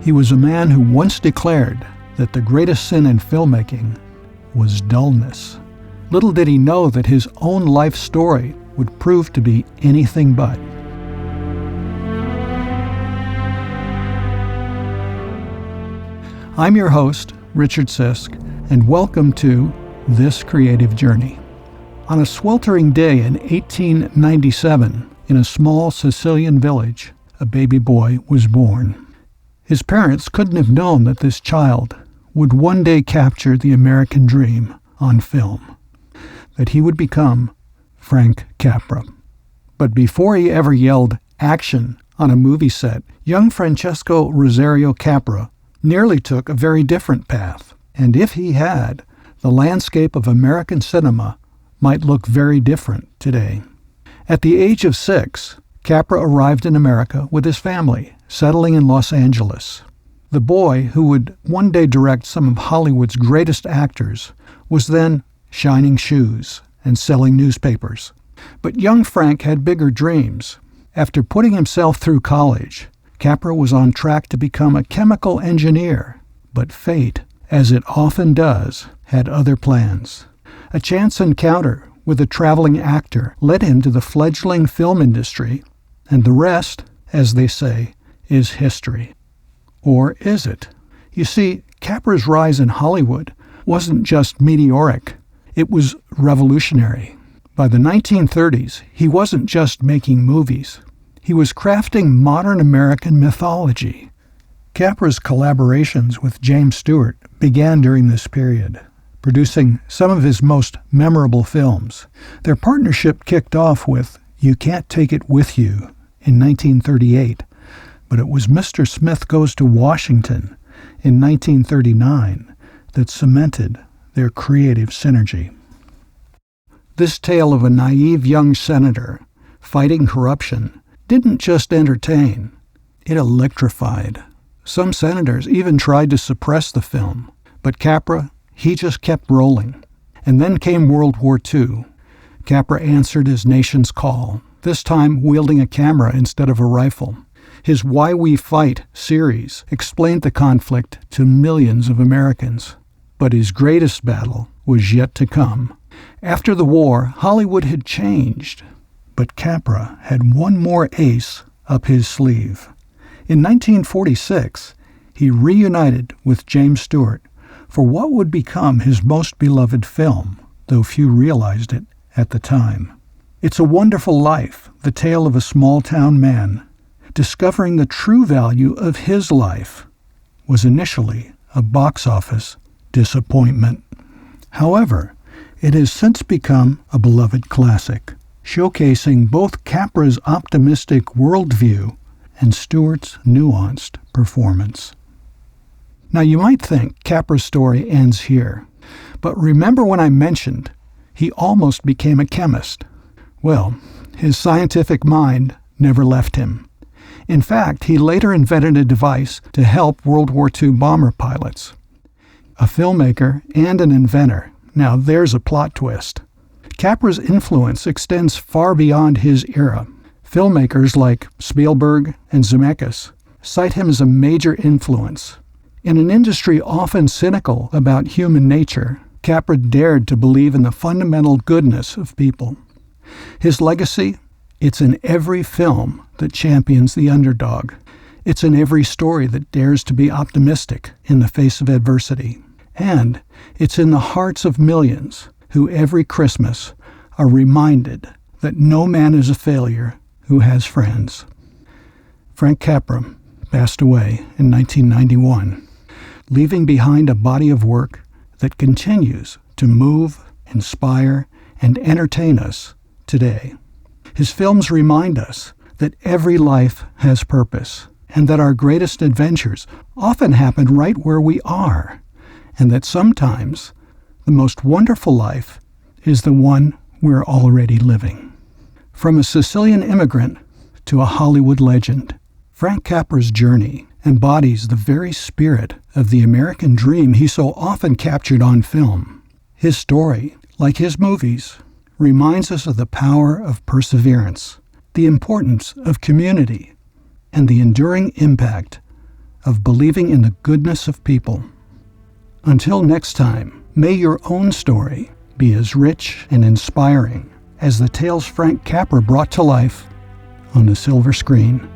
He was a man who once declared that the greatest sin in filmmaking was dullness. Little did he know that his own life story would prove to be anything but. I'm your host, Richard Sisk, and welcome to This Creative Journey. On a sweltering day in 1897, in a small Sicilian village, a baby boy was born. His parents couldn't have known that this child would one day capture the American dream on film, that he would become Frank Capra. But before he ever yelled action on a movie set, young Francesco Rosario Capra nearly took a very different path. And if he had, the landscape of American cinema might look very different today. At the age of 6, Capra arrived in America with his family, settling in Los Angeles. The boy, who would one day direct some of Hollywood's greatest actors, was then shining shoes and selling newspapers. But young Frank had bigger dreams. After putting himself through college, Capra was on track to become a chemical engineer, but fate, as it often does, had other plans. A chance encounter with a traveling actor led him to the fledgling film industry, and the rest, as they say, is history. Or is it? You see, Capra's rise in Hollywood wasn't just meteoric, it was revolutionary. By the 1930s, he wasn't just making movies. He was crafting modern American mythology. Capra's collaborations with James Stewart began during this period, producing some of his most memorable films. Their partnership kicked off with You Can't Take It With You in 1938, but it was Mr. Smith Goes to Washington in 1939 that cemented their creative synergy. This tale of a naive young senator fighting corruption didn't just entertain, it electrified. Some senators even tried to suppress the film, but Capra, he just kept rolling. And then came World War II. Capra answered his nation's call, this time wielding a camera instead of a rifle. His Why We Fight series explained the conflict to millions of Americans. But his greatest battle was yet to come. After the war, Hollywood had changed. But Capra had one more ace up his sleeve. In 1946, he reunited with James Stewart for what would become his most beloved film, though few realized it at the time. It's a Wonderful Life, the tale of a small-town man discovering the true value of his life, was initially a box office disappointment. However, it has since become a beloved classic, showcasing both Capra's optimistic worldview and Stewart's nuanced performance. Now you might think Capra's story ends here, but remember when I mentioned he almost became a chemist? Well, his scientific mind never left him. In fact, he later invented a device to help World War II bomber pilots. A filmmaker and an inventor. Now there's a plot twist. Capra's influence extends far beyond his era. Filmmakers like Spielberg and Zemeckis cite him as a major influence. In an industry often cynical about human nature, Capra dared to believe in the fundamental goodness of people. His legacy? It's in every film that champions the underdog. It's in every story that dares to be optimistic in the face of adversity. And it's in the hearts of millions who every Christmas are reminded that no man is a failure who has friends. Frank Capra passed away in 1991, leaving behind a body of work that continues to move, inspire, and entertain us today. His films remind us that every life has purpose, and that our greatest adventures often happen right where we are, and that sometimes the most wonderful life is the one we're already living. From a Sicilian immigrant to a Hollywood legend, Frank Capra's journey embodies the very spirit of the American dream he so often captured on film. His story, like his movies, reminds us of the power of perseverance, the importance of community, and the enduring impact of believing in the goodness of people. Until next time, may your own story be as rich and inspiring as the tales Frank Capra brought to life on the silver screen.